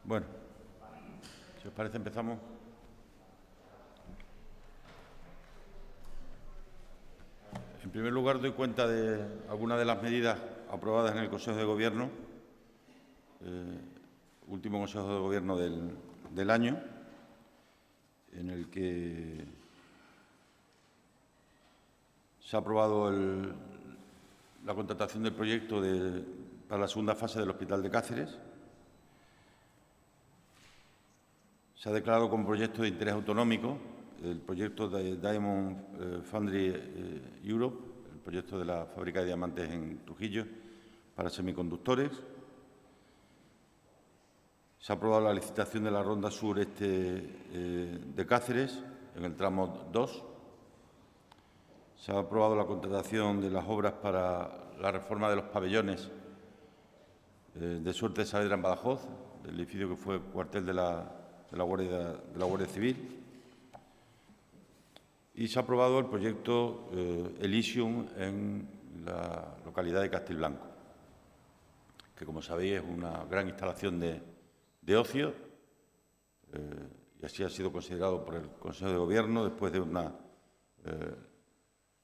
Bueno, si os parece, empezamos. En primer lugar, doy cuenta de algunas de las medidas aprobadas en el Consejo de Gobierno, último Consejo de Gobierno del año, en el que se ha aprobado la contratación del proyecto para la segunda fase del Hospital de Cáceres. Se ha declarado como proyecto de interés autonómico el proyecto de Diamond Foundry Europe, el proyecto de la fábrica de diamantes en Trujillo para semiconductores. Se ha aprobado la licitación de la ronda sureste de Cáceres en el tramo 2. Se ha aprobado la contratación de las obras para la reforma de los pabellones de Suerte de Saavedra en Badajoz, el edificio que fue cuartel de la Guardia Civil. Y se ha aprobado el proyecto Elysium en la localidad de Castilblanco, que, como sabéis, es una gran instalación de ocio, y así ha sido considerado por el Consejo de Gobierno después de una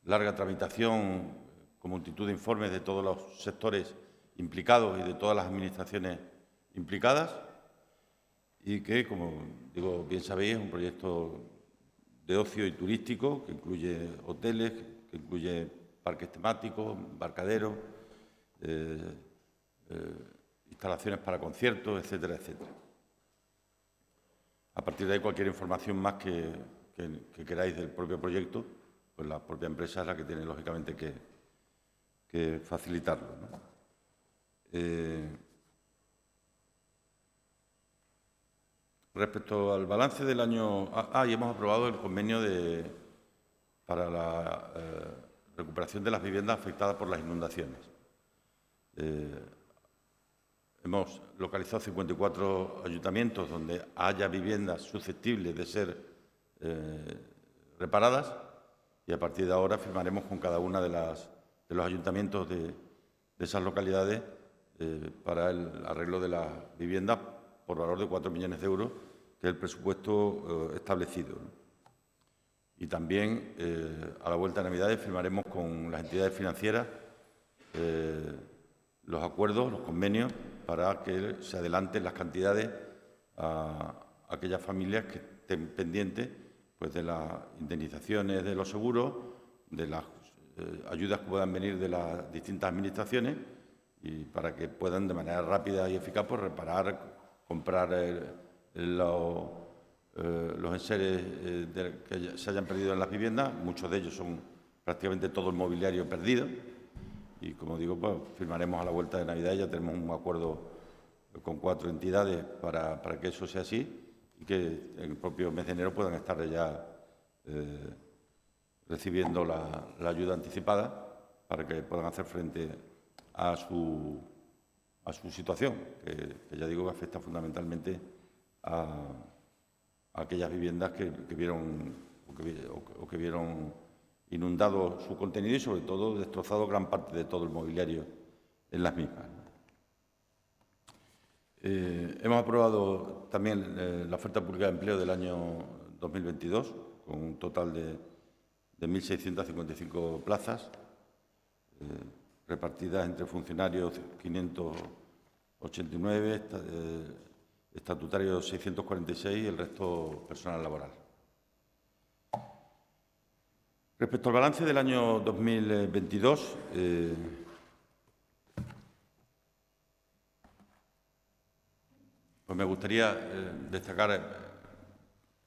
larga tramitación con multitud de informes de todos los sectores implicados y de todas las administraciones implicadas, y que, como digo, bien sabéis, es un proyecto de ocio y turístico que incluye hoteles, que incluye parques temáticos, embarcaderos, instalaciones para conciertos, etcétera, etcétera. A partir de ahí, cualquier información más que queráis del propio proyecto, pues la propia empresa es la que tiene, lógicamente, que facilitarlo, ¿no? Respecto al balance del año... y hemos aprobado el convenio para la recuperación de las viviendas afectadas por las inundaciones. Hemos localizado 54 ayuntamientos donde haya viviendas susceptibles de ser reparadas, y a partir de ahora firmaremos con cada una de los ayuntamientos de esas localidades para el arreglo de las viviendas por valor de 4 millones de euros, que es el presupuesto establecido, ¿no? Y también, a la vuelta de Navidades, firmaremos con las entidades financieras los acuerdos, los convenios, para que se adelanten las cantidades a aquellas familias que estén pendientes, pues, de las indemnizaciones de los seguros, de las ayudas que puedan venir de las distintas administraciones, y para que puedan, de manera rápida y eficaz, pues, reparar, comprar los enseres que se hayan perdido en las viviendas. Muchos de ellos son prácticamente todo el mobiliario perdido. Y, como digo, pues, firmaremos a la vuelta de Navidad. Ya tenemos un acuerdo con 4 entidades para que eso sea así, y que en el propio mes de enero puedan estar ya recibiendo la ayuda anticipada, para que puedan hacer frente a su situación, que ya digo que afecta fundamentalmente a aquellas viviendas que vieron inundado su contenido y, sobre todo, destrozado gran parte de todo el mobiliario en las mismas. Hemos aprobado también la oferta pública de empleo del año 2022, con un total de 1.655 plazas, repartidas entre funcionarios 589, estatutarios 646 y el resto personal laboral. Respecto al balance del año 2022, pues me gustaría destacar,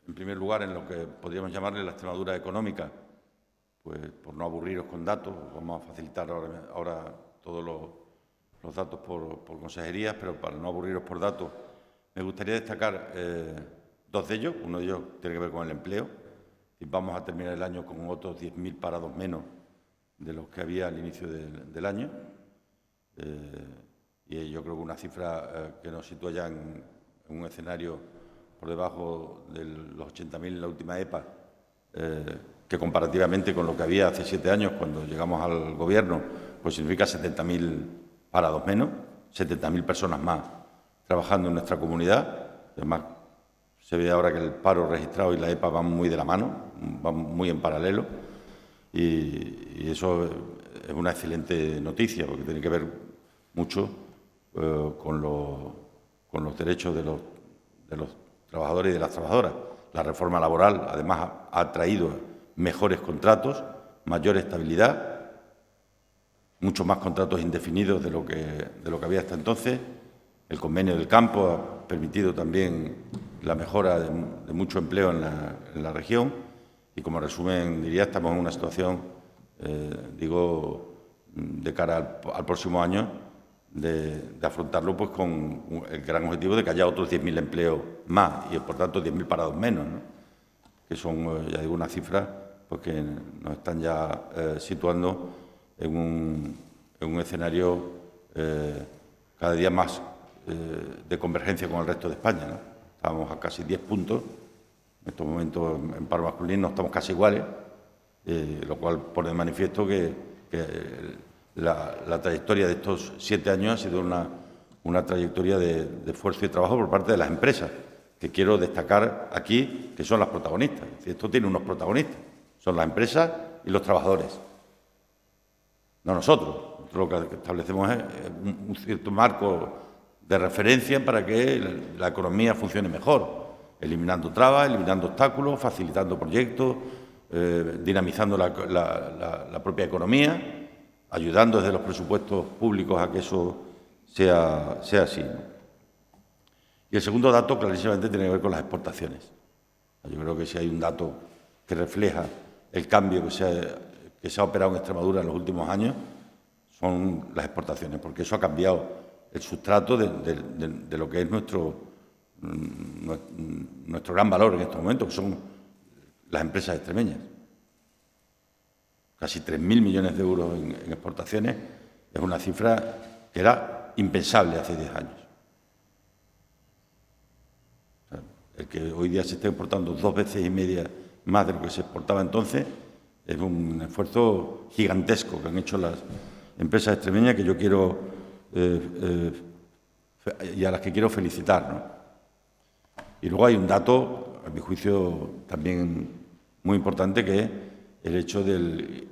en primer lugar, en lo que podríamos llamarle la extremadura económica. Pues, por no aburriros con datos, vamos a facilitar ahora todos los datos por consejerías, pero para no aburriros por datos, me gustaría destacar 2 de ellos. Uno de ellos tiene que ver con el empleo, y vamos a terminar el año con otros 10.000 parados menos de los que había al inicio del año. Y yo creo que una cifra que nos sitúa ya en un escenario por debajo de los 80.000 en la última EPA, que comparativamente con lo que había hace 7 años, cuando llegamos al Gobierno, pues significa 70.000 parados menos, 70.000 personas más trabajando en nuestra comunidad. Además, se ve ahora que el paro registrado y la EPA van muy de la mano, van muy en paralelo, y eso es una excelente noticia, porque tiene que ver mucho con los derechos de los trabajadores y de las trabajadoras. La reforma laboral, además, ha traído mejores contratos, mayor estabilidad, muchos más contratos indefinidos de lo que había hasta entonces. El convenio del campo ha permitido también la mejora de mucho empleo en la región, y como resumen diría, estamos en una situación, de cara al próximo año, de afrontarlo pues con el gran objetivo de que haya otros 10.000 empleos más y, por tanto, 10.000 parados menos, ¿no? Que son, ya digo, unas cifras pues, que nos están ya situando en un escenario cada día más de convergencia con el resto de España, ¿no? Estábamos a casi 10 puntos, en estos momentos en paro masculino estamos casi iguales, lo cual pone de manifiesto que la trayectoria de estos 7 años ha sido una trayectoria de esfuerzo y trabajo por parte de las empresas, que quiero destacar aquí, que son las protagonistas. Es decir, esto tiene unos protagonistas, son las empresas y los trabajadores, no nosotros. Nosotros lo que establecemos es un cierto marco de referencia para que la economía funcione mejor, eliminando trabas, eliminando obstáculos, facilitando proyectos, dinamizando la propia economía, ayudando desde los presupuestos públicos a que eso sea así, ¿no? Y el segundo dato, clarísimamente, tiene que ver con las exportaciones. Yo creo que si hay un dato que refleja el cambio que se ha operado en Extremadura en los últimos años, son las exportaciones, porque eso ha cambiado el sustrato de lo que es nuestro gran valor en estos momentos, que son las empresas extremeñas. Casi 3.000 millones de euros en exportaciones es una cifra que era impensable hace 10 años. O sea, el que hoy día se esté exportando 2,5 veces más de lo que se exportaba entonces es un esfuerzo gigantesco que han hecho las empresas extremeñas, que yo quiero y a las que quiero felicitar, ¿no? Y luego hay un dato, a mi juicio, también muy importante, que es el hecho del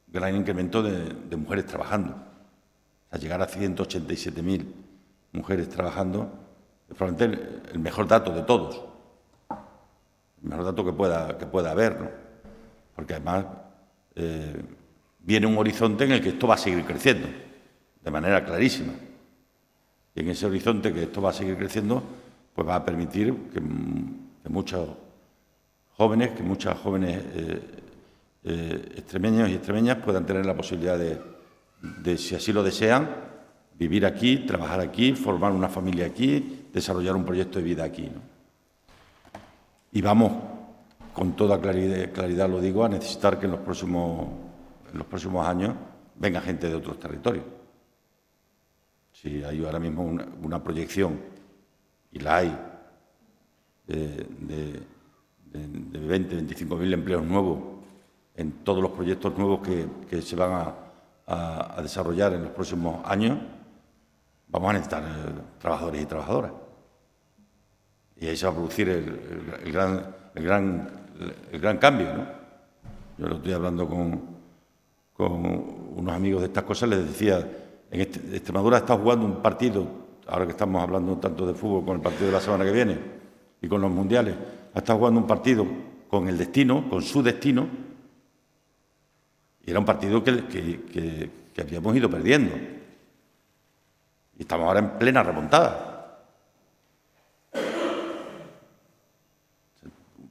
gran incremento de mujeres trabajando. O sea, llegar a 187.000 mujeres trabajando es probablemente el mejor dato de todos, el mejor dato que pueda haber, ¿no? Porque además viene un horizonte en el que esto va a seguir creciendo de manera clarísima. Y en ese horizonte que esto va a seguir creciendo, pues va a permitir que muchas jóvenes extremeños y extremeñas puedan tener la posibilidad de, si así lo desean, vivir aquí, trabajar aquí, formar una familia aquí, desarrollar un proyecto de vida aquí, ¿no? Y vamos, con toda claridad lo digo, a necesitar que en los próximos años venga gente de otros territorios. Si hay ahora mismo una proyección, y la hay, de 20.000-25.000 empleos nuevos en todos los proyectos nuevos que se van a desarrollar en los próximos años, vamos a necesitar trabajadores y trabajadoras. Y ahí se va a producir el gran cambio, ¿no? Yo lo estoy hablando con unos amigos de estas cosas, les decía, Extremadura está jugando un partido, ahora que estamos hablando tanto de fútbol, con el partido de la semana que viene y con los mundiales, está jugando un partido con el destino, con su destino, y era un partido que habíamos ido perdiendo. Y estamos ahora en plena remontada.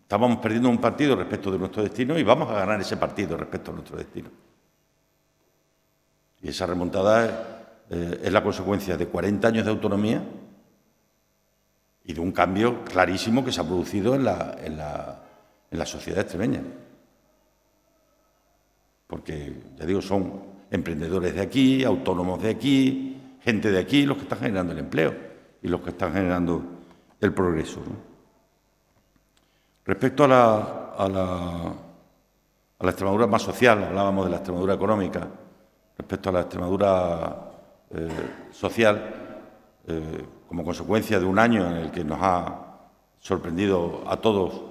Estábamos perdiendo un partido respecto de nuestro destino y vamos a ganar ese partido respecto a nuestro destino. Y esa remontada es la consecuencia de 40 años de autonomía y de un cambio clarísimo que se ha producido en la sociedad extremeña. Porque, ya digo, son emprendedores de aquí, autónomos de aquí, gente de aquí, los que están generando el empleo y los que están generando el progreso, ¿no? Respecto a la Extremadura más social, hablábamos de la Extremadura económica, respecto a la Extremadura social, como consecuencia de un año en el que nos ha sorprendido a todos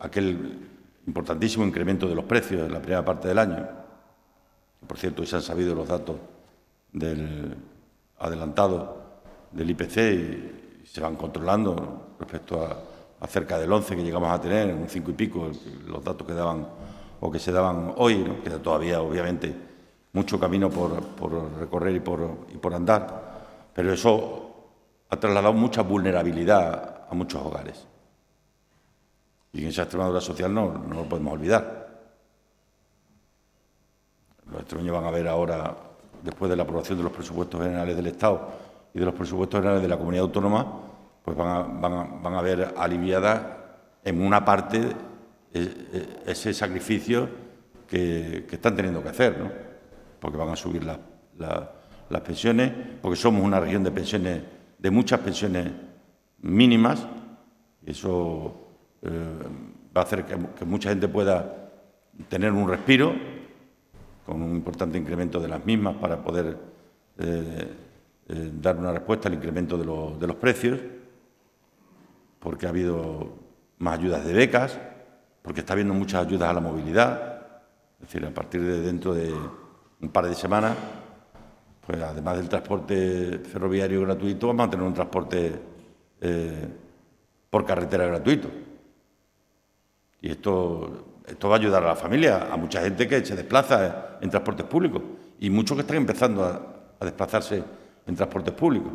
aquel importantísimo incremento de los precios en la primera parte del año. Por cierto, hoy se han sabido los datos del adelantado del IPC y se van controlando respecto a cerca del 11 que llegamos a tener, un 5 y pico, los datos que daban o que se daban hoy, ¿no? Queda todavía, obviamente, mucho camino por recorrer y por andar, pero eso ha trasladado mucha vulnerabilidad a muchos hogares. Y en esa Extremadura social no lo podemos olvidar. Los extremeños van a ver ahora, después de la aprobación de los presupuestos generales del Estado y de los presupuestos generales de la comunidad autónoma, pues van a ver aliviada en una parte ese sacrificio que están teniendo que hacer, ¿no? Porque van a subir las pensiones, porque somos una región de pensiones, de muchas pensiones mínimas, y eso va a hacer que mucha gente pueda tener un respiro con un importante incremento de las mismas para poder dar una respuesta al incremento de los precios, porque ha habido más ayudas de becas, porque está habiendo muchas ayudas a la movilidad. Es decir, a partir de dentro de un par de semanas, pues además del transporte ferroviario gratuito, vamos a tener un transporte por carretera gratuito. Y esto va a ayudar a la familia, a mucha gente que se desplaza en transportes públicos y muchos que están empezando a desplazarse en transportes públicos.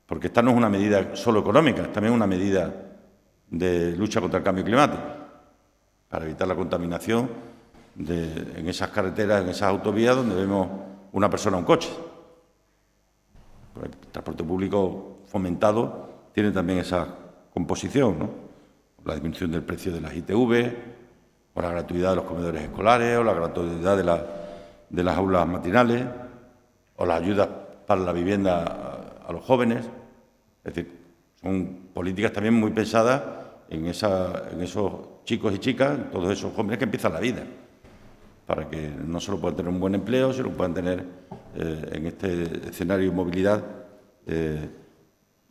Porque esta no es una medida solo económica, es también una medida de lucha contra el cambio climático, para evitar la contaminación en esas carreteras, en esas autovías donde vemos una persona o un coche. Pues el transporte público fomentado tiene también esa composición, ¿no? La disminución del precio de las ITV, o la gratuidad de los comedores escolares, o la gratuidad de las aulas matinales, o las ayudas para la vivienda a los jóvenes. Es decir, son políticas también muy pensadas en esos chicos y chicas, todos esos jóvenes que empiezan la vida, para que no solo puedan tener un buen empleo, sino que puedan tener en este escenario de movilidad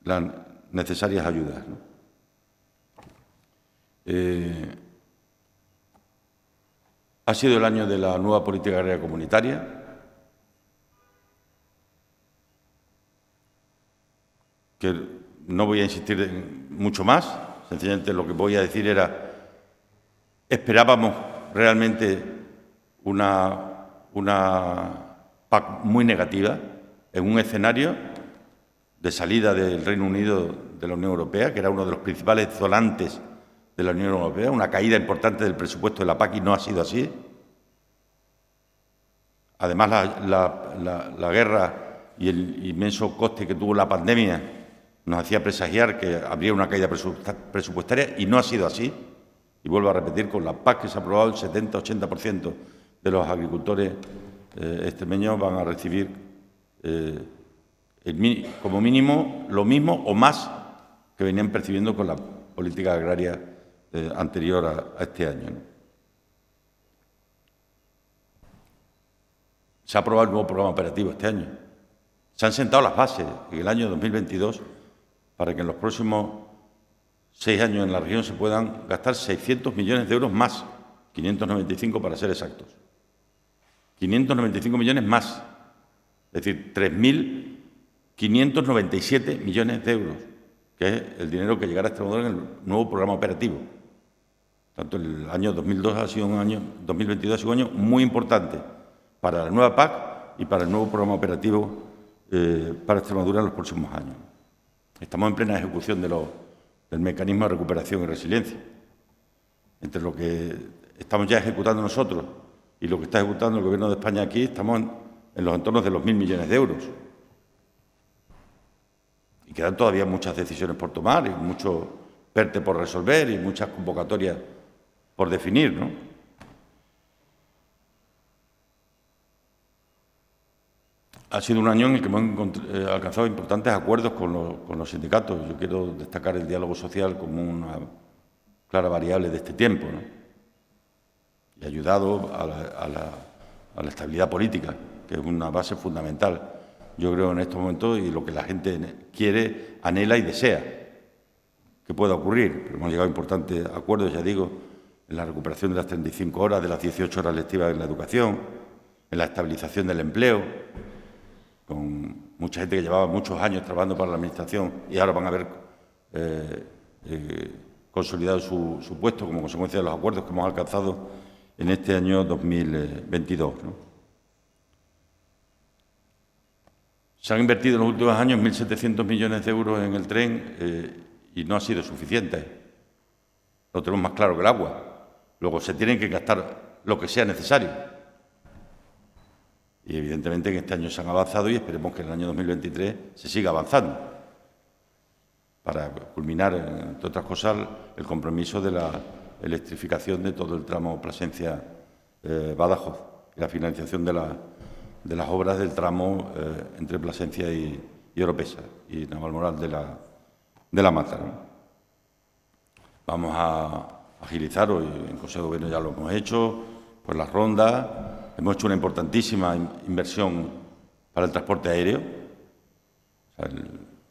las necesarias ayudas, ¿no? Ha sido el año de la nueva política agraria comunitaria. Que no voy a insistir mucho más, sencillamente lo que voy a decir esperábamos realmente una PAC muy negativa en un escenario de salida del Reino Unido de la Unión Europea, que era uno de los principales donantes de la Unión Europea, una caída importante del presupuesto de la PAC y no ha sido así. Además, la guerra y el inmenso coste que tuvo la pandemia nos hacía presagiar que habría una caída presupuestaria y no ha sido así. Y vuelvo a repetir, con la PAC que se ha aprobado, el 70-80% de los agricultores extremeños van a recibir como mínimo lo mismo o más que venían percibiendo con la política agraria anterior a este año, ¿no? Se ha aprobado el nuevo programa operativo este año. Se han sentado las bases en el año 2022 para que en los próximos 6 años en la región se puedan gastar 600 millones de euros más, 595 para ser exactos. 595 millones más, es decir, 3.597 millones de euros, que es el dinero que llegará a Extremadura en el nuevo programa operativo. Tanto el año 2022 ha sido un año muy importante para la nueva PAC y para el nuevo programa operativo para Extremadura en los próximos años. Estamos en plena ejecución del mecanismo de recuperación y resiliencia. Entre lo que estamos ya ejecutando nosotros y lo que está ejecutando el Gobierno de España aquí, estamos en los entornos de los 1.000 millones de euros. Y quedan todavía muchas decisiones por tomar y mucho PERTE por resolver y muchas convocatorias por definir, ¿no? Ha sido un año en el que hemos alcanzado importantes acuerdos con los sindicatos. Yo quiero destacar el diálogo social como una clara variable de este tiempo, ¿no? Y ha ayudado a la estabilidad política, que es una base fundamental yo creo, en estos momentos y lo que la gente quiere, anhela y desea que pueda ocurrir. Pero hemos llegado a importantes acuerdos, ya digo, en la recuperación de las 35 horas, de las 18 horas lectivas en la educación, en la estabilización del empleo, con mucha gente que llevaba muchos años trabajando para la Administración y ahora van a ver consolidado su puesto como consecuencia de los acuerdos que hemos alcanzado en este año 2022, ¿no? Se han invertido en los últimos años 1.700 millones de euros en el tren y no ha sido suficiente. Lo tenemos más claro que el agua. Luego se tienen que gastar lo que sea necesario. Y evidentemente en este año se han avanzado y esperemos que en el año 2023 se siga avanzando para culminar, entre otras cosas, el compromiso de la electrificación de todo el tramo Plasencia-Badajoz y la finalización de las obras del tramo entre Plasencia y Oropesa y Navalmoral de la Mata, ¿no? Vamos a agilizar, hoy en Consejo de Gobierno ya lo hemos hecho, pues las rondas. Hemos hecho una importantísima inversión para el transporte aéreo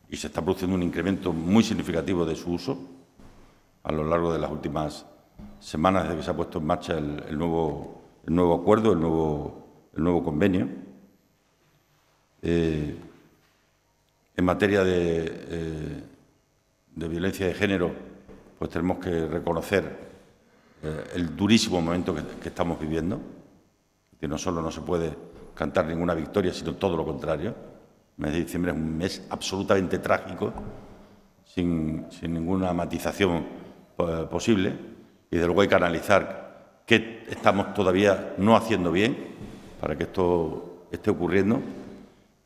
y se está produciendo un incremento muy significativo de su uso a lo largo de las últimas semanas desde que se ha puesto en marcha el nuevo acuerdo, el nuevo convenio. En materia de violencia de género, pues tenemos que reconocer el durísimo momento que estamos viviendo, que no solo no se puede cantar ninguna victoria, sino todo lo contrario. El mes de diciembre es un mes absolutamente trágico, sin ninguna matización posible, y de luego hay que analizar qué estamos todavía no haciendo bien para que esto esté ocurriendo,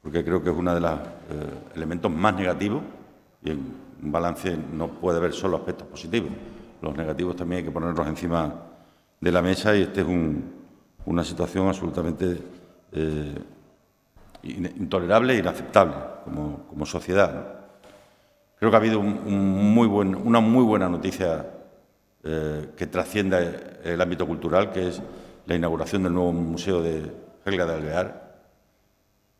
porque creo que es uno de los elementos más negativos, y en un balance no puede haber solo aspectos positivos. Los negativos también hay que ponerlos encima de la mesa y este es una situación absolutamente intolerable e inaceptable como sociedad, ¿no? Creo que ha habido una muy buena noticia que trasciende el ámbito cultural, que es la inauguración del nuevo Museo de Helga de Alvear,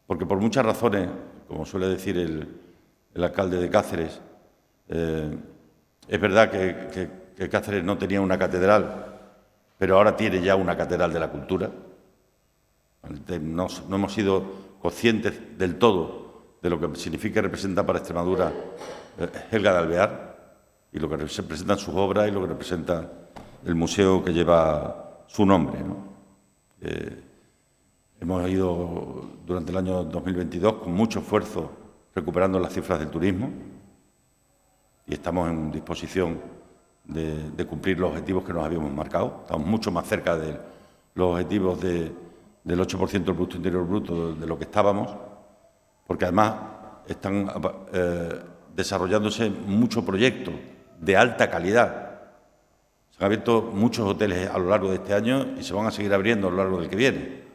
porque por muchas razones, como suele decir el alcalde de Cáceres, es verdad que Cáceres no tenía una catedral, pero ahora tiene ya una catedral de la cultura. No hemos sido conscientes del todo de lo que significa y representa para Extremadura Helga de Alvear y lo que representan sus obras y lo que representa el museo que lleva su nombre, ¿no? Hemos ido durante el año 2022 con mucho esfuerzo recuperando las cifras del turismo y estamos en disposición de cumplir los objetivos que nos habíamos marcado. Estamos mucho más cerca de los objetivos del 8% del Producto Interior Bruto de lo que estábamos, porque además están desarrollándose muchos proyectos de alta calidad. Se han abierto muchos hoteles a lo largo de este año y se van a seguir abriendo a lo largo del que viene.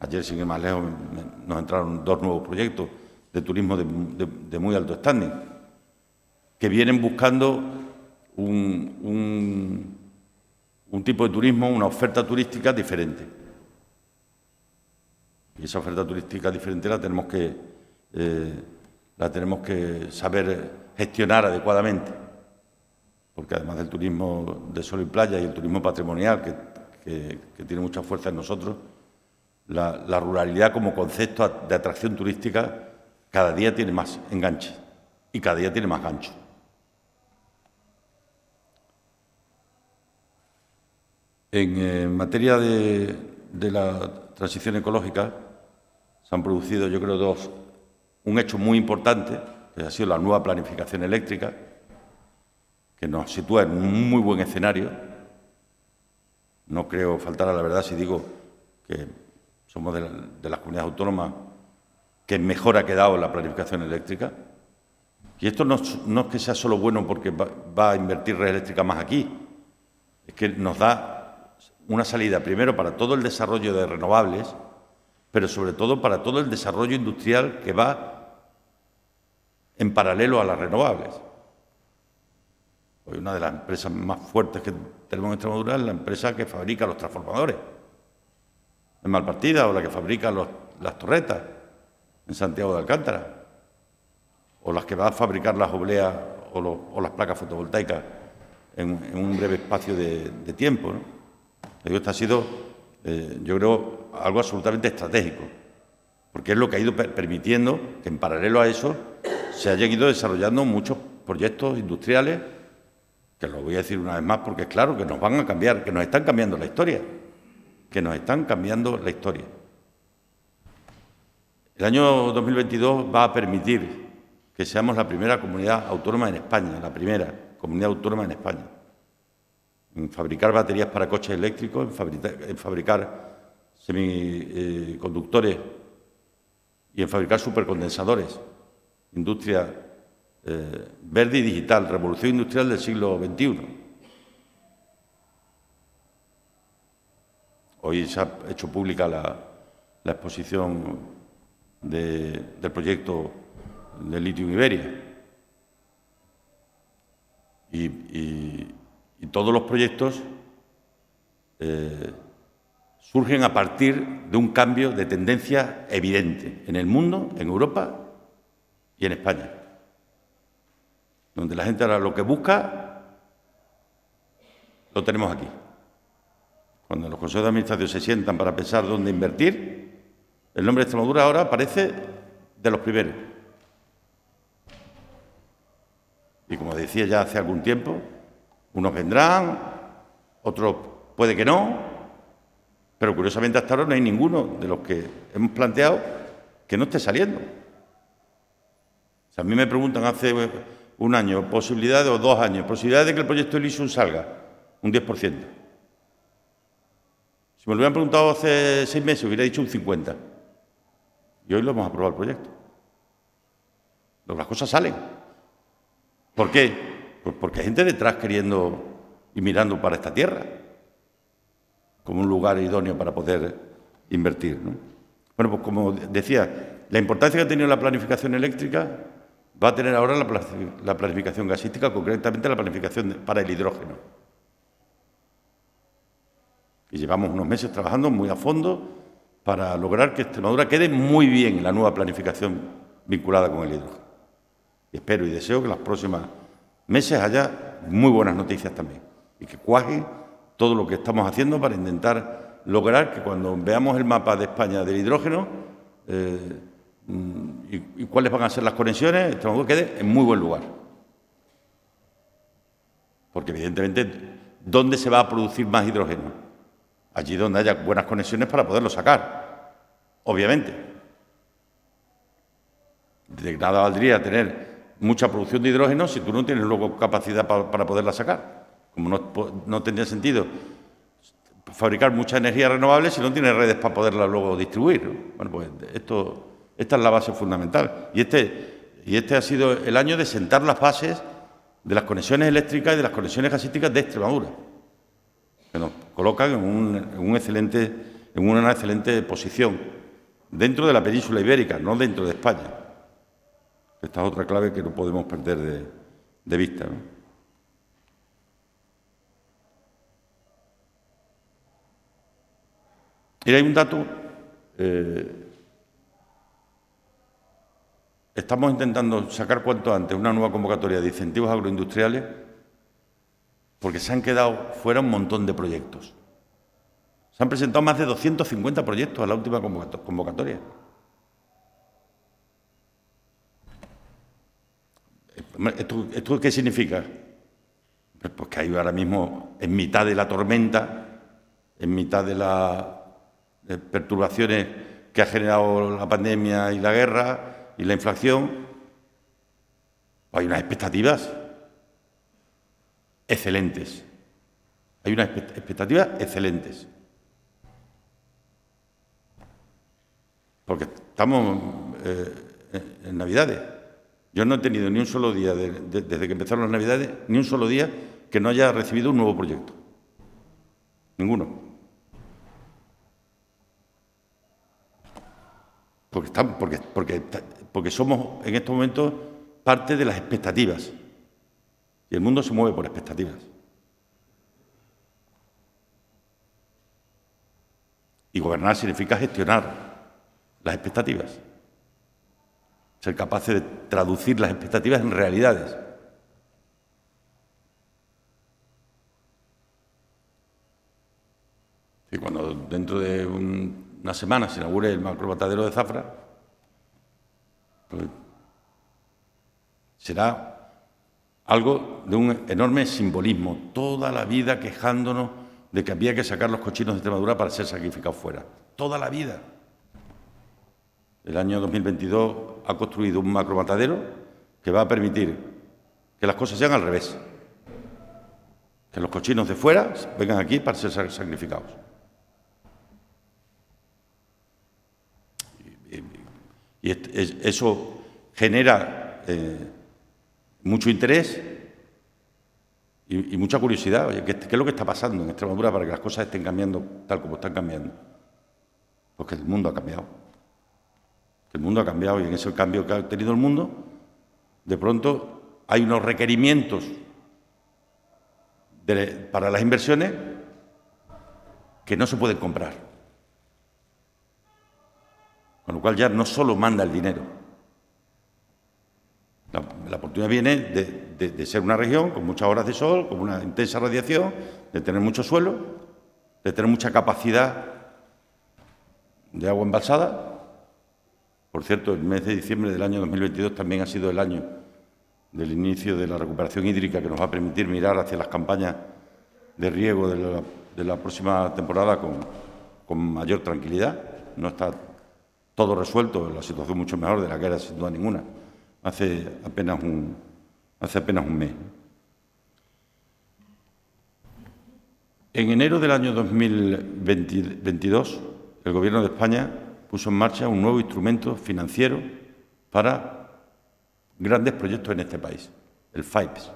Ayer, sin ir más lejos, nos entraron 2 nuevos proyectos de turismo de muy alto standing, que vienen buscando un tipo de turismo, una oferta turística diferente. Y esa oferta turística diferente la tenemos que saber gestionar adecuadamente, porque además del turismo de sol y playa y el turismo patrimonial, que tiene mucha fuerza en nosotros, la ruralidad como concepto de atracción turística cada día tiene más enganche y cada día tiene más gancho. En materia de la transición ecológica se han producido, yo creo, un hecho muy importante, que ha sido la nueva planificación eléctrica, que nos sitúa en un muy buen escenario. No creo faltar a la verdad si digo que somos de las comunidades autónomas que mejor ha quedado la planificación eléctrica. Y esto no es que sea solo bueno porque va a invertir red eléctrica más aquí, es que nos da una salida primero para todo el desarrollo de renovables, pero sobre todo para todo el desarrollo industrial que va en paralelo a las renovables. Hoy una de las empresas más fuertes que tenemos en Extremadura es la empresa que fabrica los transformadores en Malpartida o la que fabrica las torretas en Santiago de Alcántara, o las que va a fabricar las obleas o las placas fotovoltaicas en un breve espacio de tiempo, ¿no? Esto ha sido, yo creo, algo absolutamente estratégico, porque es lo que ha ido permitiendo que, en paralelo a eso, se hayan ido desarrollando muchos proyectos industriales, que lo voy a decir una vez más porque es claro que nos van a cambiar, que nos están cambiando la historia, El año 2022 va a permitir que seamos la primera comunidad autónoma en España, la primera comunidad autónoma en España, en fabricar baterías para coches eléctricos, en fabricar semiconductores y en fabricar supercondensadores. Industria verde y digital, revolución industrial del siglo XXI. Hoy se ha hecho pública la exposición del proyecto de Lithium Iberia. Y todos los proyectos surgen a partir de un cambio de tendencia evidente en el mundo, en Europa y en España, donde la gente ahora lo que busca lo tenemos aquí. Cuando los consejos de administración se sientan para pensar dónde invertir, el nombre de Extremadura ahora aparece de los primeros. Y como decía ya hace algún tiempo, unos vendrán, otros puede que no, pero curiosamente hasta ahora no hay ninguno de los que hemos planteado que no esté saliendo. O sea, a mí me preguntan hace un año, posibilidades, o 2 años, posibilidades de que el proyecto Elysium salga, un 10%. Si me lo hubieran preguntado hace 6 meses, hubiera dicho un 50%. Y hoy lo hemos aprobado el proyecto. Pero las cosas salen. ¿Por qué? Pues porque hay gente detrás queriendo y mirando para esta tierra como un lugar idóneo para poder invertir, ¿no? Bueno, pues como decía, la importancia que ha tenido la planificación eléctrica va a tener ahora la planificación gasística, concretamente la planificación para el hidrógeno. Y llevamos unos meses trabajando muy a fondo para lograr que Extremadura quede muy bien en la nueva planificación vinculada con el hidrógeno. Y espero y deseo que en los próximos meses haya muy buenas noticias también y que cuaje todo lo que estamos haciendo para intentar lograr que cuando veamos el mapa de España del hidrógeno y cuáles van a ser las conexiones, Extremadura quede en muy buen lugar. Porque evidentemente, ¿dónde se va a producir más hidrógeno? Allí donde haya buenas conexiones para poderlo sacar, obviamente. De nada valdría tener mucha producción de hidrógeno si tú no tienes luego capacidad para poderla sacar. Como no tendría sentido fabricar mucha energía renovable si no tienes redes para poderla luego distribuir, ¿no? Bueno, pues esta es la base fundamental. Y este ha sido el año de sentar las bases de las conexiones eléctricas y de las conexiones gasísticas de Extremadura, que nos colocan en una excelente posición dentro de la península ibérica, no dentro de España. Esta es otra clave que no podemos perder de vista, ¿no? Y hay un dato. Estamos intentando sacar cuanto antes una nueva convocatoria de incentivos agroindustriales porque se han quedado fuera un montón de proyectos. Se han presentado más de 250 proyectos a la última convocatoria. ¿Esto qué significa? Pues que hay ahora mismo, en mitad de la tormenta, en mitad de las perturbaciones que ha generado la pandemia y la guerra y la inflación, hay unas expectativas excelentes. Hay unas expectativas excelentes. Porque estamos en Navidades. Yo no he tenido ni un solo día, desde que empezaron las Navidades, ni un solo día que no haya recibido un nuevo proyecto. Ninguno. Porque somos en estos momentos parte de las expectativas. Y el mundo se mueve por expectativas. Y gobernar significa gestionar las expectativas. ser capaces de traducir las expectativas en realidades. Y cuando dentro de una semana se inaugure el macromatadero de Zafra, pues será algo de un enorme simbolismo. Toda la vida quejándonos de que había que sacar los cochinos de Extremadura para ser sacrificados fuera. Toda la vida. El año 2022 ha construido un macromatadero que va a permitir que las cosas sean al revés. Que los cochinos de fuera vengan aquí para ser sacrificados. Y eso genera mucho interés y mucha curiosidad. Oye, ¿qué es lo que está pasando en Extremadura para que las cosas estén cambiando tal como están cambiando? Pues que el mundo ha cambiado. Que el mundo ha cambiado y en ese cambio que ha tenido el mundo, de pronto hay unos requerimientos para las inversiones que no se pueden comprar. Con lo cual ya no solo manda el dinero. La oportunidad viene de ser una región con muchas horas de sol, con una intensa radiación, de tener mucho suelo, de tener mucha capacidad de agua embalsada. Por cierto, el mes de diciembre del año 2022 también ha sido el año del inicio de la recuperación hídrica que nos va a permitir mirar hacia las campañas de riego de la próxima temporada con mayor tranquilidad. No está todo resuelto, la situación mucho mejor de la que era sin duda ninguna hace apenas un mes. En enero del año 2022, el Gobierno de España puso en marcha un nuevo instrumento financiero para grandes proyectos en este país, el FAIPS.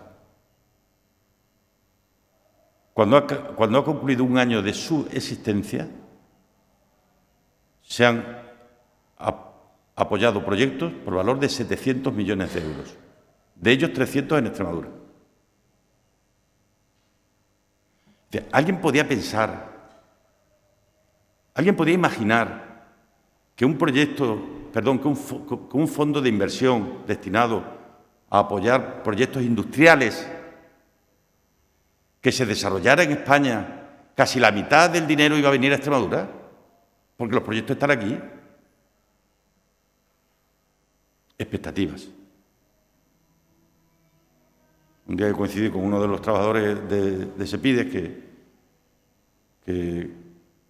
Cuando ha concluido un año de su existencia, se han apoyado proyectos por valor de 700 millones de euros, de ellos 300 en Extremadura. ¿Alguien podía pensar, alguien podía imaginar que un fondo de inversión destinado a apoyar proyectos industriales que se desarrollara en España, casi la mitad del dinero iba a venir a Extremadura? Porque los proyectos están aquí. Expectativas. Un día coincidí con uno de los trabajadores de Sepides que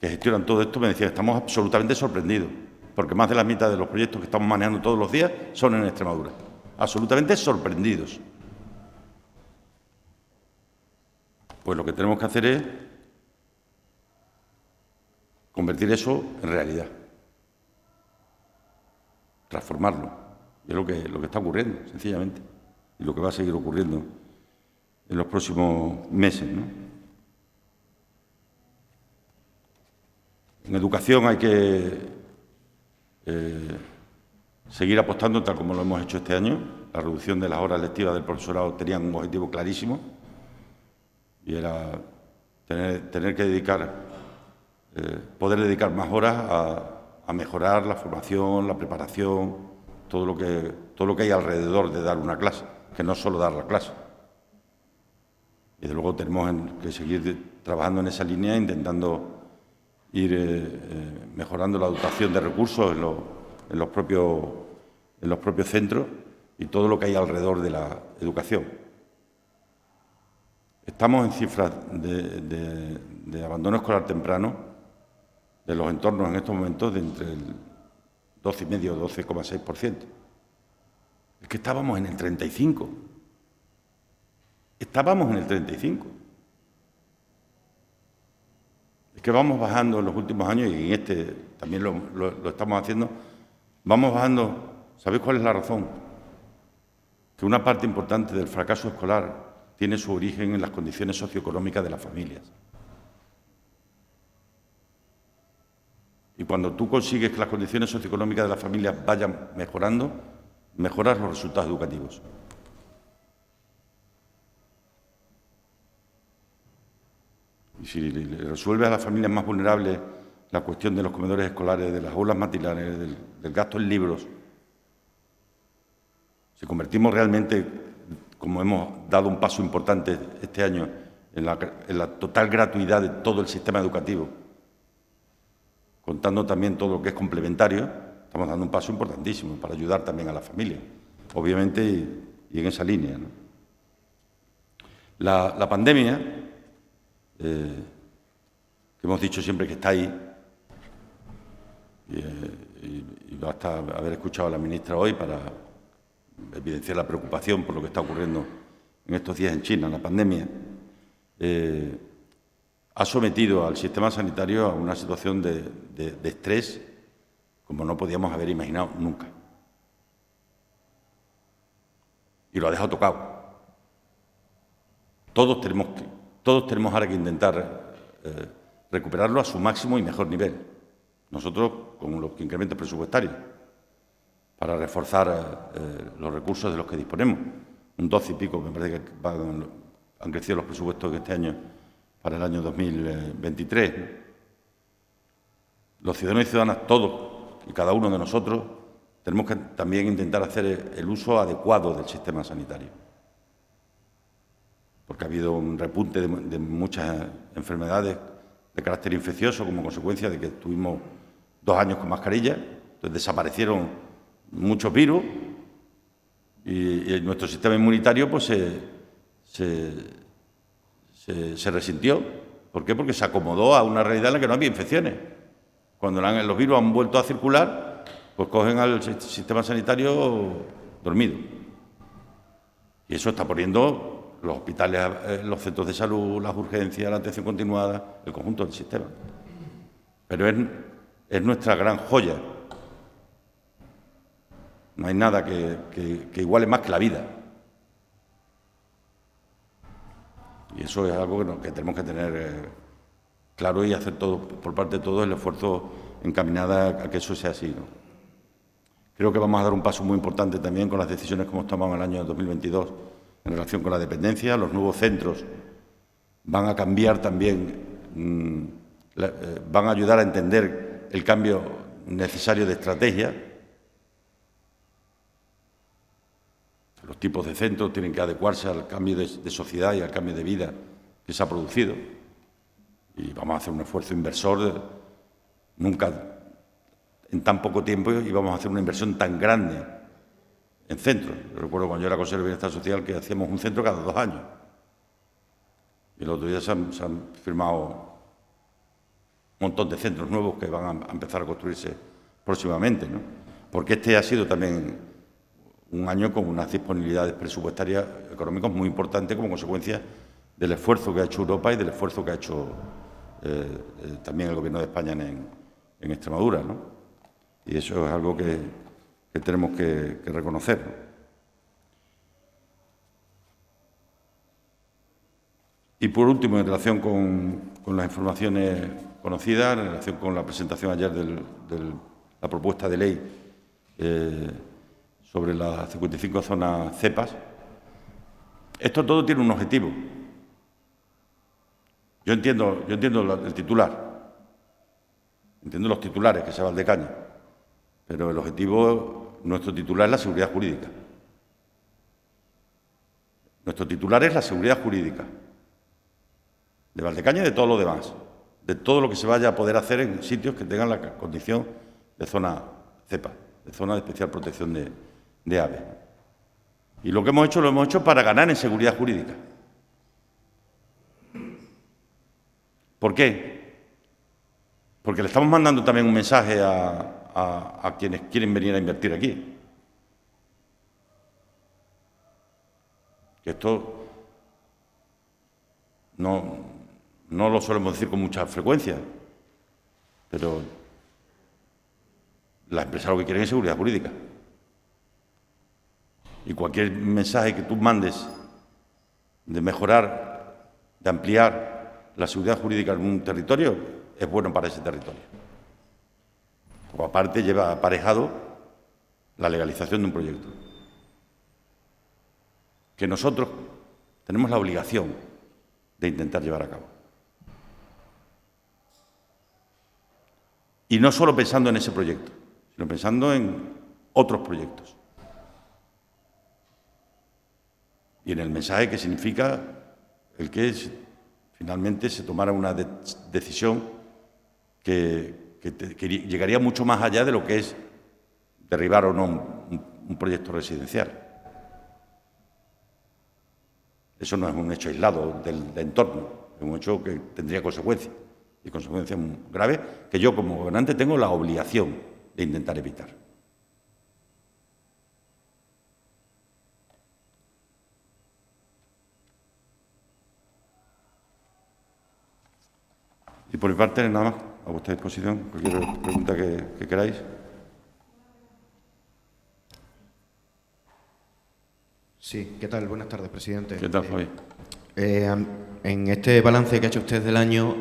gestionan todo esto, me decía, estamos absolutamente sorprendidos, porque más de la mitad de los proyectos que estamos manejando todos los días son en Extremadura. Absolutamente sorprendidos. Pues lo que tenemos que hacer es convertir eso en realidad, transformarlo. Y es lo que está ocurriendo, sencillamente, y lo que va a seguir ocurriendo en los próximos meses, ¿no? En educación hay que seguir apostando, tal como lo hemos hecho este año. La reducción de las horas lectivas del profesorado tenía un objetivo clarísimo, y era tener que poder dedicar más horas a mejorar la formación, la preparación, todo lo que hay alrededor de dar una clase, que no es solo dar la clase. Y desde luego tenemos que seguir trabajando en esa línea, intentando ir mejorando la dotación de recursos en los propios centros y todo lo que hay alrededor de la educación. Estamos en cifras de abandono escolar temprano de los entornos en estos momentos de entre el 12,5 o 12,6%. Es que estábamos en el 35%. Estábamos en el 35%. Es que vamos bajando en los últimos años, y en este también lo estamos haciendo, vamos bajando. ¿Sabéis cuál es la razón? Que una parte importante del fracaso escolar tiene su origen en las condiciones socioeconómicas de las familias. Y cuando tú consigues que las condiciones socioeconómicas de las familias vayan mejorando, mejoras los resultados educativos. Y si resuelves a las familias más vulnerables la cuestión de los comedores escolares, de las aulas matinales, del gasto en libros, si convertimos realmente, como hemos dado un paso importante este año, en la total gratuidad de todo el sistema educativo, contando también todo lo que es complementario, estamos dando un paso importantísimo para ayudar también a la familia, obviamente, y en esa línea, ¿no? La pandemia, que hemos dicho siempre que está ahí, y basta haber escuchado a la ministra hoy para evidenciar la preocupación por lo que está ocurriendo en estos días en China, la pandemia, ha sometido al sistema sanitario a una situación de estrés como no podíamos haber imaginado nunca. Y lo ha dejado tocado. Todos tenemos ahora que intentar recuperarlo a su máximo y mejor nivel. Nosotros, con los incrementos presupuestarios, para reforzar los recursos de los que disponemos. Un 12 y pico, me parece que han crecido los presupuestos de este año para el año 2023. Los ciudadanos y ciudadanas, todos y cada uno de nosotros, tenemos que también intentar hacer el uso adecuado del sistema sanitario. Porque ha habido un repunte de muchas enfermedades de carácter infeccioso como consecuencia de que estuvimos 2 años con mascarilla, entonces desaparecieron muchos virus y nuestro sistema inmunitario pues se resintió. ¿Por qué? Porque se acomodó a una realidad en la que no había infecciones. Cuando los virus han vuelto a circular, pues cogen al sistema sanitario dormido. Y eso está poniendo los hospitales, los centros de salud, las urgencias, la atención continuada, el conjunto del sistema. Pero es nuestra gran joya. No hay nada que iguale más que la vida. Y eso es algo que tenemos que tener claro y hacer todo, por parte de todos, el esfuerzo encaminado a que eso sea así, ¿no? Creo que vamos a dar un paso muy importante también con las decisiones que hemos tomado en el año 2022 en relación con la dependencia. Los nuevos centros van a cambiar también, van a ayudar a entender el cambio necesario de estrategia. Los tipos de centros tienen que adecuarse al cambio de sociedad y al cambio de vida que se ha producido. Y vamos a hacer un esfuerzo inversor. Nunca en tan poco tiempo íbamos a hacer una inversión tan grande en centros. Yo recuerdo cuando yo era consejero de Bienestar Social que hacíamos un centro cada 2 años. Y el otro día se han firmado un montón de centros nuevos que van a empezar a construirse próximamente, ¿no? Porque este ha sido también un año con unas disponibilidades presupuestarias económicas muy importantes como consecuencia del esfuerzo que ha hecho Europa y del esfuerzo que ha hecho también el Gobierno de España en Extremadura, ¿no? Y eso es algo que tenemos que reconocer, ¿no? Y por último, en relación con las informaciones conocidas, en relación con la presentación ayer de la propuesta de ley sobre las 55 zonas CEPAS, esto todo tiene un objetivo. Yo entiendo el titular, entiendo los titulares que se van de caña, pero el objetivo, nuestro titular es la seguridad jurídica. Nuestro titular es la seguridad jurídica de Valdecañas y de todo lo demás, de todo lo que se vaya a poder hacer en sitios que tengan la condición de zona CEPA, de zona de especial protección de aves. Y lo hemos hecho para ganar en seguridad jurídica. ¿Por qué? Porque le estamos mandando también un mensaje a quienes quieren venir a invertir aquí. Que esto no lo solemos decir con mucha frecuencia, pero las empresas lo que quieren es seguridad jurídica. Y cualquier mensaje que tú mandes de mejorar, de ampliar la seguridad jurídica en un territorio, es bueno para ese territorio. O aparte lleva aparejado la legalización de un proyecto. Que nosotros tenemos la obligación de intentar llevar a cabo. Y no solo pensando en ese proyecto, sino pensando en otros proyectos. y en el mensaje que significa el que finalmente se tomara una decisión que llegaría mucho más allá de lo que es derribar o no un proyecto residencial. Eso no es un hecho aislado del entorno, es un hecho que tendría consecuencias, y consecuencias muy graves que yo como gobernante tengo la obligación de intentar evitar. Y por mi parte, nada más, a vuestra disposición, cualquier pregunta que queráis. Sí, ¿qué tal? Buenas tardes, presidente. ¿Qué tal, Javi? En este balance que ha hecho usted del año,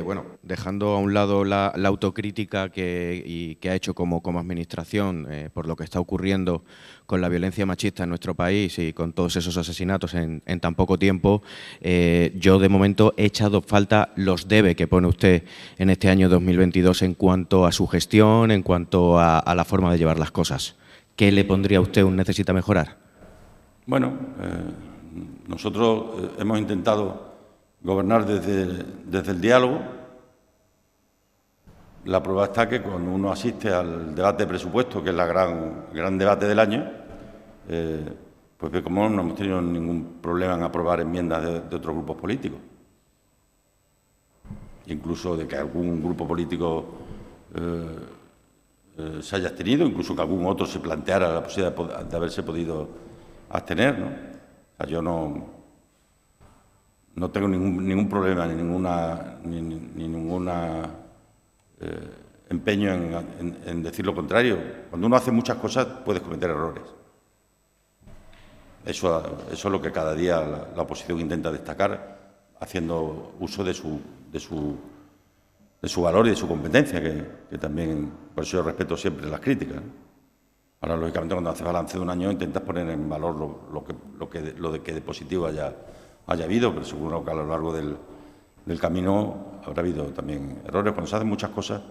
bueno, dejando a un lado la autocrítica que ha hecho como administración por lo que está ocurriendo con la violencia machista en nuestro país y con todos esos asesinatos en tan poco tiempo, yo de momento he echado falta los debe que pone usted en este año 2022 en cuanto a su gestión, en cuanto a la forma de llevar las cosas. ¿Qué le pondría a usted un necesita mejorar? Bueno, nosotros hemos intentado gobernar desde el diálogo. La prueba está que cuando uno asiste al debate de presupuesto, que es el gran debate del año, pues ve como no hemos tenido ningún problema en aprobar enmiendas de otros grupos políticos. Incluso de que algún grupo político se haya abstenido, incluso que algún otro se planteara la posibilidad de haberse podido abstener, ¿no? O sea, yo no tengo ningún problema ni ningún empeño en decir lo contrario. Cuando uno hace muchas cosas puedes cometer errores. Eso es lo que cada día la oposición intenta destacar, haciendo uso de su valor y de su competencia, que también, por eso yo respeto siempre las críticas, ¿no? Ahora, lógicamente, cuando haces balance de un año intentas poner en valor lo que de positivo haya habido, pero seguro que a lo largo del camino habrá habido también errores. Cuando se hacen muchas cosas,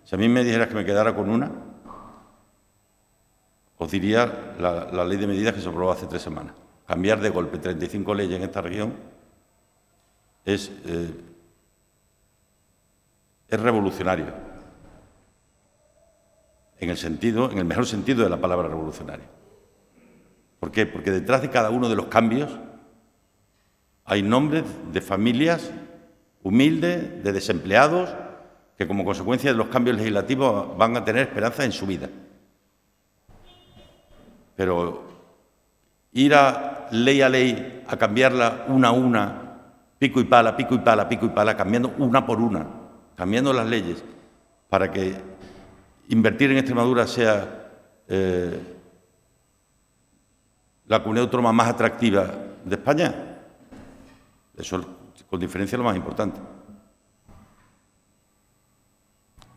si a mí me dijeras que me quedara con una, os diría la ley de medidas que se aprobó hace 3 semanas. Cambiar de golpe 35 leyes en esta región es revolucionario. En el mejor sentido de la palabra revolucionario. ¿Por qué? Porque detrás de cada uno de los cambios hay nombres de familias humildes, de desempleados, que como consecuencia de los cambios legislativos van a tener esperanza en su vida. Pero ir a ley, a cambiarla una a una, pico y pala, cambiando una por una, cambiando las leyes, para que invertir en Extremadura sea la comunidad autónoma más atractiva de España, eso con diferencia es lo más importante.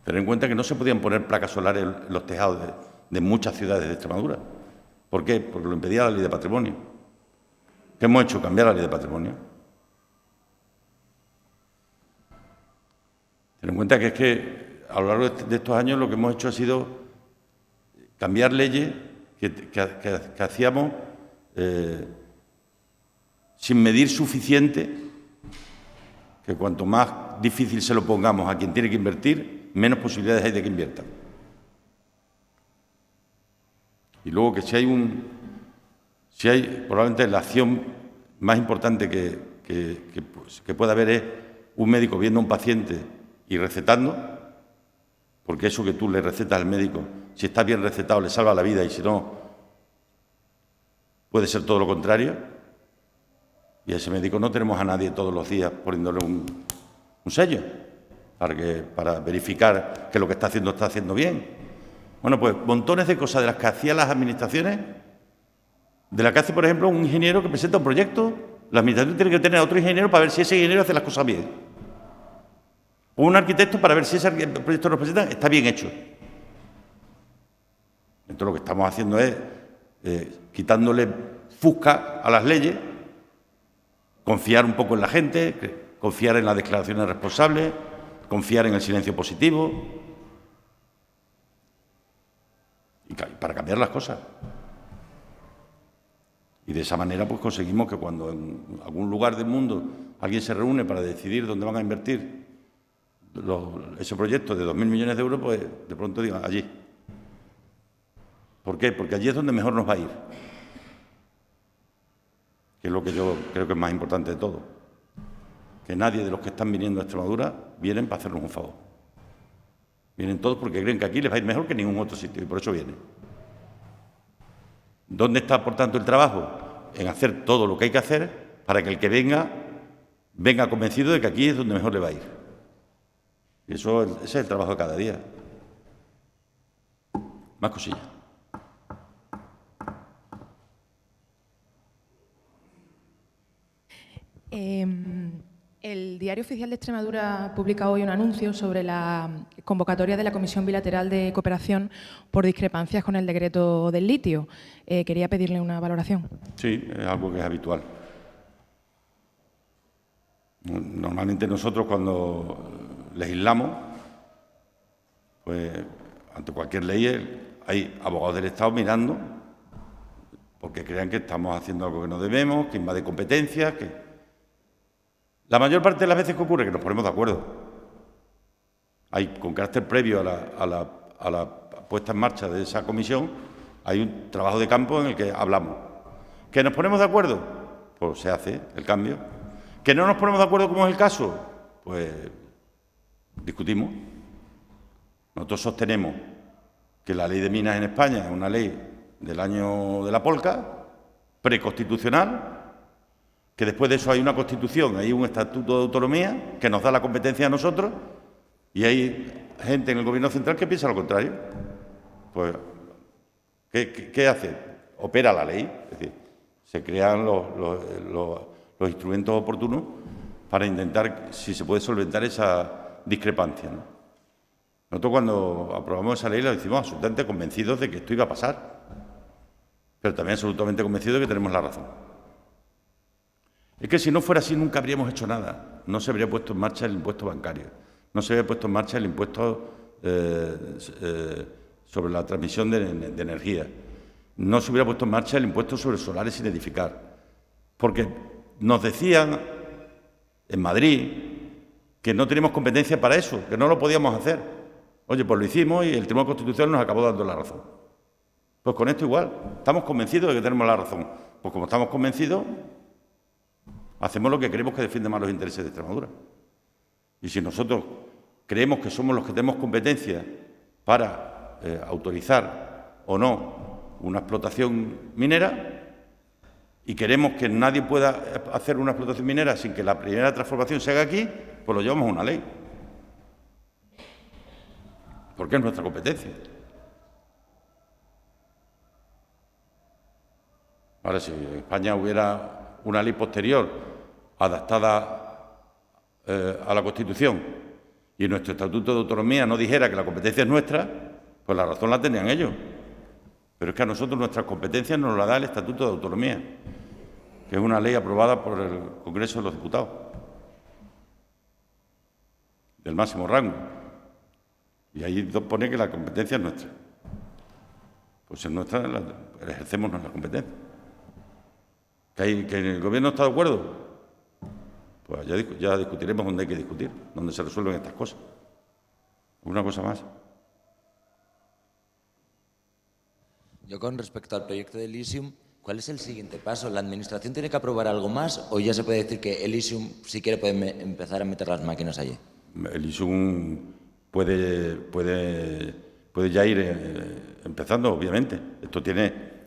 Tener en cuenta que no se podían poner placas solares en los tejados de muchas ciudades de Extremadura. ¿Por qué? Porque lo impedía la ley de patrimonio. ¿Qué hemos hecho? Cambiar la ley de patrimonio. Ten en cuenta que es que a lo largo de estos años lo que hemos hecho ha sido cambiar leyes que hacíamos sin medir suficiente, que cuanto más difícil se lo pongamos a quien tiene que invertir, menos posibilidades hay de que inviertan. Y luego que si hay probablemente la acción más importante que pueda haber es un médico viendo a un paciente y recetando, porque eso que tú le recetas al médico, si está bien recetado, le salva la vida y si no, puede ser todo lo contrario. Y a ese médico no tenemos a nadie todos los días poniéndole un sello para verificar que lo que está haciendo bien. Bueno, pues montones de cosas de las que hacían las administraciones, de las que hace, por ejemplo, un ingeniero que presenta un proyecto, la administración tiene que tener a otro ingeniero para ver si ese ingeniero hace las cosas bien. O un arquitecto para ver si ese proyecto que nos presenta está bien hecho. Entonces lo que estamos haciendo es quitándole fusca a las leyes, confiar un poco en la gente, confiar en las declaraciones responsables, confiar en el silencio positivo y para cambiar las cosas. Y de esa manera pues conseguimos que cuando en algún lugar del mundo alguien se reúne para decidir dónde van a invertir ese proyecto de 2.000 millones de euros, pues de pronto digan allí. ¿Por qué? Porque allí es donde mejor nos va a ir. Que es lo que yo creo que es más importante de todo. Que nadie de los que están viniendo a Extremadura vienen para hacernos un favor. Vienen todos porque creen que aquí les va a ir mejor que en ningún otro sitio y por eso vienen. ¿Dónde está, por tanto, el trabajo? En hacer todo lo que hay que hacer para que el que venga convencido de que aquí es donde mejor le va a ir. Y ese es el trabajo de cada día. Más cosillas. El Diario Oficial de Extremadura publica hoy un anuncio sobre la convocatoria de la Comisión Bilateral de Cooperación por discrepancias con el decreto del litio. Quería pedirle una valoración. Sí, es algo que es habitual. Normalmente nosotros cuando legislamos, pues ante cualquier ley hay abogados del Estado mirando porque crean que estamos haciendo algo que no debemos, que invade competencias, que... La mayor parte de las veces que ocurre que nos ponemos de acuerdo. Hay, con carácter previo a la puesta en marcha de esa comisión, hay un trabajo de campo en el que hablamos. ¿Que nos ponemos de acuerdo? Pues se hace el cambio. ¿Que no nos ponemos de acuerdo como es el caso? Pues discutimos. Nosotros sostenemos que la ley de minas en España es una ley del año de la polca, preconstitucional, que después de eso hay una Constitución, hay un Estatuto de Autonomía que nos da la competencia a nosotros y hay gente en el Gobierno central que piensa lo contrario. Pues, ¿qué hace? Opera la ley, es decir, se crean los instrumentos oportunos para intentar si se puede solventar esa discrepancia, ¿no? Nosotros cuando aprobamos esa ley lo hicimos absolutamente convencidos de que esto iba a pasar, pero también absolutamente convencidos de que tenemos la razón. Es que si no fuera así nunca habríamos hecho nada. No se habría puesto en marcha el impuesto bancario, no se habría puesto en marcha el impuesto sobre la transmisión de energía, no se hubiera puesto en marcha el impuesto sobre solares sin edificar, porque nos decían en Madrid que no teníamos competencia para eso, que no lo podíamos hacer. Oye, pues lo hicimos y el Tribunal Constitucional nos acabó dando la razón. Pues con esto igual, estamos convencidos de que tenemos la razón. Pues como estamos convencidos, hacemos lo que creemos que defiende más los intereses de Extremadura. Y si nosotros creemos que somos los que tenemos competencia para autorizar o no una explotación minera y queremos que nadie pueda hacer una explotación minera sin que la primera transformación se haga aquí, pues lo llevamos a una ley. Porque es nuestra competencia. Ahora, si en España hubiera una ley posterior adaptada a la Constitución y nuestro Estatuto de Autonomía no dijera que la competencia es nuestra, pues la razón la tendrían ellos. Pero es que a nosotros nuestras competencias nos las da el Estatuto de Autonomía, que es una ley aprobada por el Congreso de los Diputados, del máximo rango. Y ahí pone que la competencia es nuestra. Pues es nuestra, ejercemos nuestra competencia. ¿Que el Gobierno está de acuerdo? Pues ya discutiremos donde hay que discutir, donde se resuelven estas cosas. Una cosa más. Yo, con respecto al proyecto de Elysium, ¿cuál es el siguiente paso? ¿La Administración tiene que aprobar algo más o ya se puede decir que Elysium, si quiere, puede empezar a meter las máquinas allí? Elysium puede ya ir empezando, obviamente. Esto tiene...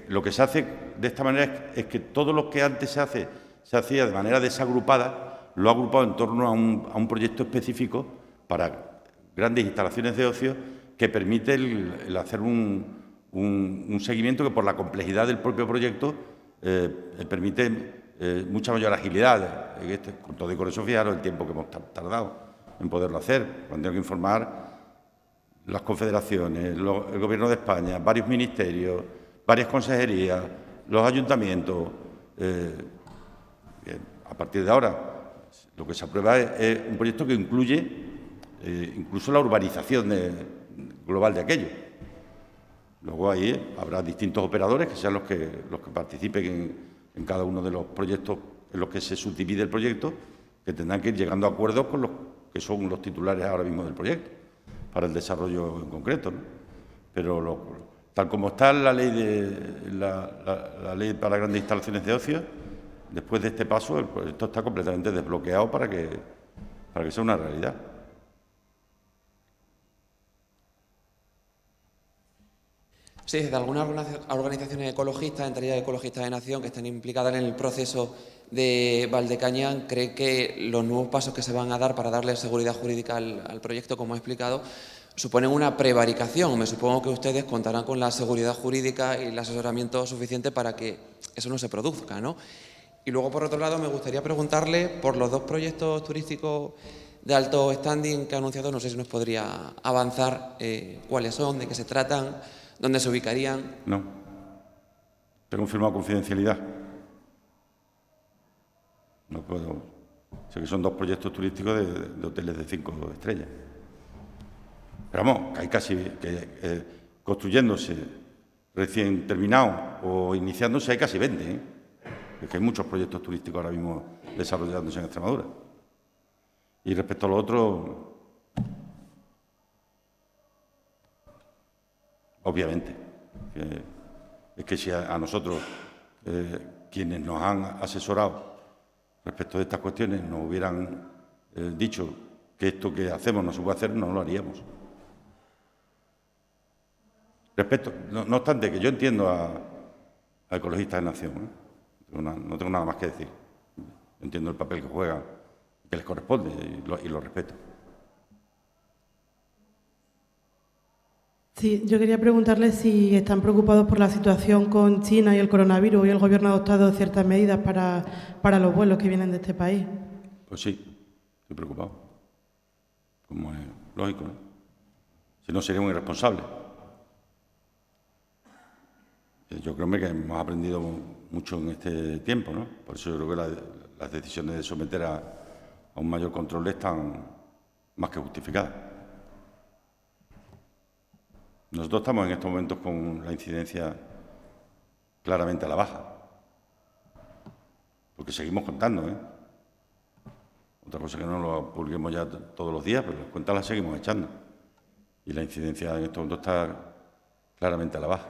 lo que se hace de esta manera es que todo lo que antes se hacía de manera desagrupada, lo ha agrupado en torno a un proyecto específico para grandes instalaciones de ocio que permite el hacer un seguimiento que, por la complejidad del propio proyecto, permite mucha mayor agilidad. Con todo y con eso, fijaros el tiempo que hemos tardado en poderlo hacer. Cuando tengo que informar las confederaciones, el Gobierno de España, varios ministerios, varias consejerías, los ayuntamientos. A partir de ahora, lo que se aprueba es un proyecto que incluye incluso la urbanización global de aquello. Luego ahí habrá distintos operadores que sean los que participen en cada uno de los proyectos en los que se subdivide el proyecto, que tendrán que ir llegando a acuerdos con los que son los titulares ahora mismo del proyecto, para el desarrollo en concreto, ¿no? Pero tal como está la ley la ley para grandes instalaciones de ocio, después de este paso el proyecto está completamente desbloqueado para que sea una realidad. Sí, desde algunas organizaciones ecologistas, entre ellas Ecologistas de Nación, que están implicadas en el proceso de Valdecañán, cree que los nuevos pasos que se van a dar para darle seguridad jurídica al proyecto, como he explicado, suponen una prevaricación. Me supongo que ustedes contarán con la seguridad jurídica y el asesoramiento suficiente para que eso no se produzca, ¿no? Y luego, por otro lado, me gustaría preguntarle por los dos proyectos turísticos de alto standing que ha anunciado. No sé si nos podría avanzar cuáles son, de qué se tratan, dónde se ubicarían. No. Tengo firmado confidencialidad. No puedo. Sé que son dos proyectos turísticos de hoteles de 5 estrellas. Pero vamos, que hay casi construyéndose, recién terminado o iniciándose, hay casi 20. Es que hay muchos proyectos turísticos ahora mismo desarrollándose en Extremadura. Y respecto a lo otro, obviamente, es que si a nosotros, quienes nos han asesorado respecto de estas cuestiones, nos hubieran dicho que esto que hacemos no se puede hacer, no lo haríamos. No obstante, que yo entiendo a Ecologistas de Nación, no tengo nada más que decir. Entiendo el papel que juegan, que les corresponde y lo respeto. Sí, yo quería preguntarle si están preocupados por la situación con China y el coronavirus y el Gobierno ha adoptado ciertas medidas para los vuelos que vienen de este país. Pues sí, estoy preocupado. Como es lógico, ¿no? Si no, sería un irresponsable. Yo creo que hemos aprendido mucho en este tiempo, ¿no? Por eso yo creo que las decisiones de someter a un mayor control están más que justificadas. Nosotros estamos en estos momentos con la incidencia claramente a la baja, porque seguimos contando, ¿eh? Otra cosa que no lo publiquemos ya todos los días, pero las cuentas las seguimos echando. Y la incidencia en estos momentos está claramente a la baja,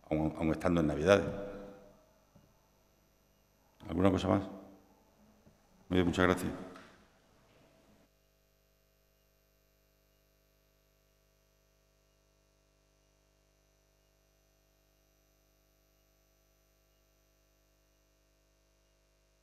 aun estando en Navidades. ¿Alguna cosa más? Muy bien, muchas gracias.